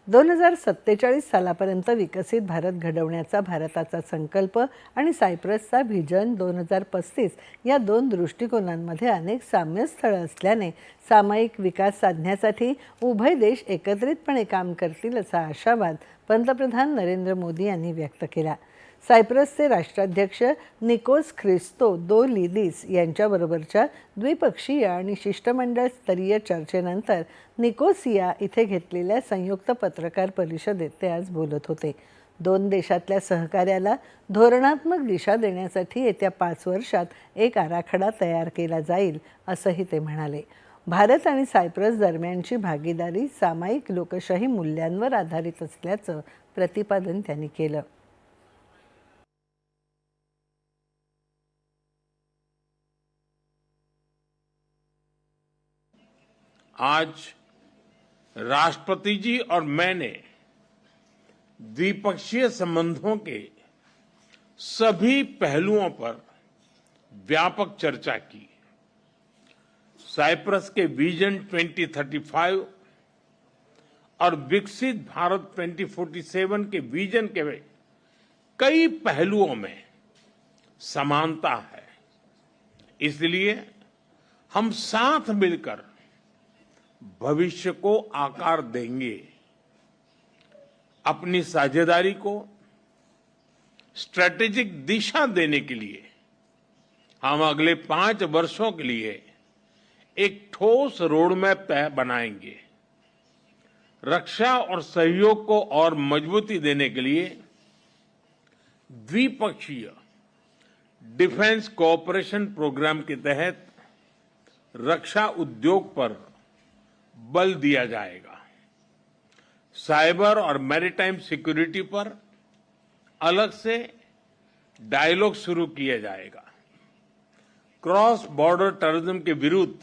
2047 सालापर्यंत विकसित भारत घडवण्याचा भारताचा संकल्प आणि सायप्रसचा व्हिजन 2035 या दोन दृष्टिकोनांमध्ये अनेक साम्यस्थळं असल्याने सामायिक विकास साधण्यासाठी उभय देश एकत्रितपणे काम करतील असा आशावाद पंतप्रधान नरेंद्र मोदी यांनी व्यक्त केला। सायप्रसचे राष्ट्राध्यक्ष निकोस ख्रिस्तोदोलिदिस यांच्याबरोबरच्या द्विपक्षीय आणि शिष्टमंडळ स्तरीय चर्चेनंतर निकोसिया इथे घेतलेल्या संयुक्त पत्रकार परिषदेत ते आज बोलत होते। दोन देशातल्या सहकार्याला धोरणात्मक दिशा देण्यासाठी येत्या 5 वर्षात एक आराखडा तयार केला जाईल असंही ते म्हणाले। भारत आणि सायप्रस दरम्यानची भागीदारी सामायिक लोकशाही मूल्यांवर आधारित असल्याचं प्रतिपादन त्यांनी केलं। आज राष्ट्रपति जी और मैंने द्विपक्षीय संबंधों के सभी पहलुओं पर व्यापक चर्चा की। साइप्रस के विजन 2035 और विकसित भारत 2047 के विजन के कई पहलुओं में समानता है, इसलिए हम साथ मिलकर भविष्य को आकार देंगे। अपनी साझेदारी को स्ट्रैटेजिक दिशा देने के लिए हम अगले 5 वर्षों के लिए एक ठोस रोडमैप बनाएंगे। रक्षा और सहयोग को और मजबूती देने के लिए द्विपक्षीय डिफेंस कोऑपरेशन प्रोग्राम के तहत रक्षा उद्योग पर बल दिया जाएगा। साइबर और मैरीटाइम सिक्योरिटी पर अलग से डायलॉग शुरू किया जाएगा। क्रॉस बॉर्डर टेररिज्म के विरुद्ध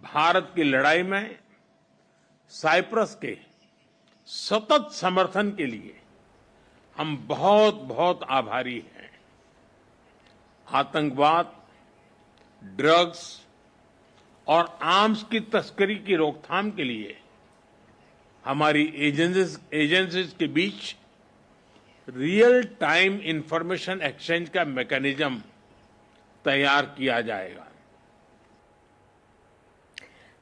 भारत की लड़ाई में साइप्रस के सतत समर्थन के लिए हम बहुत बहुत आभारी हैं। आतंकवाद, ड्रग्स और आर्म्स की तस्करी की रोकथाम के लिए हमारी एजेंसीज के बीच रियल टाइम इंफॉर्मेशन एक्सचेंज का मैकेनिज्म तैयार किया जाएगा।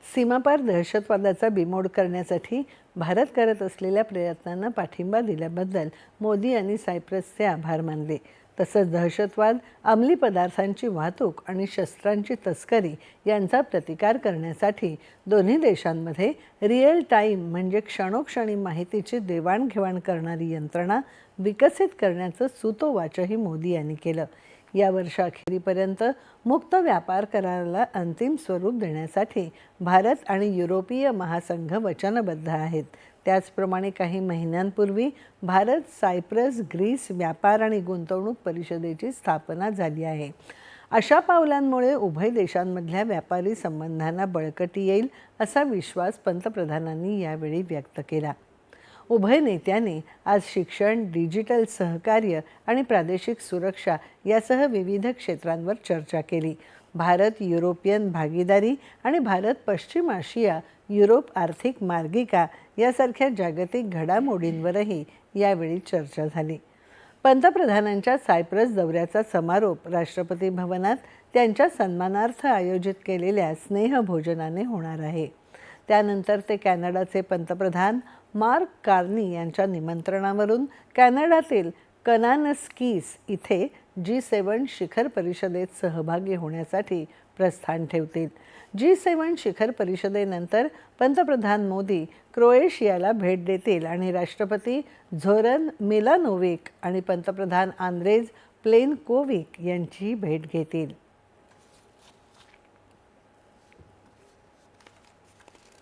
सीमापार दहशतवादाचा बिमोड करण्यासाठी भारत करत असलेल्या प्रयत्नांना पाठिंबा दिल्याबद्दल मोदी यांनी सायप्रसचे आभार मानले। तसंच दहशतवाद, अंमली पदार्थांची वाहतूक आणि शस्त्रांची तस्करी यांचा प्रतिकार करण्यासाठी दोन्ही देशांमध्ये रिअल टाइम म्हणजे क्षणोक्षणी माहितीची देवाणघेवाण करणारी यंत्रणा विकसित करण्याचं सूतोवाचही मोदी यांनी केलं। या वर्षाखेरीपर्यंत मुक्त व्यापार कराराला अंतिम स्वरूप देण्यासाठी भारत आणि युरोपीय महासंघ वचनबद्ध आहेत। त्याचप्रमाणे काही महिन्यांपूर्वी भारत सायप्रस ग्रीस व्यापार आणि गुंतवणूक परिषदेची स्थापना झाली आहे। अशा पावलांमुळे उभय देशांमधल्या व्यापारी संबंधांना बळकटी येईल असा विश्वास पंतप्रधानांनी यावेळी व्यक्त केला। उभय नेत्यांनी आज शिक्षण, डिजिटल सहकार्य आणि प्रादेशिक सुरक्षा यासह विविध क्षेत्रांवर चर्चा केली। भारत युरोपियन भागीदारी आणि भारत पश्चिम आशिया युरोप आर्थिक मार्गिका यासारख्या जागतिक घडामोडींवरही यावेळी चर्चा झाली। पंतप्रधानांच्या सायप्रस दौऱ्याचा समारोप राष्ट्रपती भवनात त्यांच्या सन्मानार्थ आयोजित केलेल्या स्नेहभोजनाने होणार आहे। त्यानंतर ते कॅनडाचे पंतप्रधान मार्क कार्नी यांच्या निमंत्रणावरून कॅनडातील कनानस्कीस इथे G7 शिखर परिषदेत सहभागी होण्यासाठी प्रस्थान ठेवतील। G7 शिखर परिषदेनंतर पंतप्रधान मोदी क्रोएशियाला भेट देतील आणि राष्ट्रपती झोरन मिलानोविक आणि पंतप्रधान आंद्रेज प्लेनकोविक यांची भेट घेतील।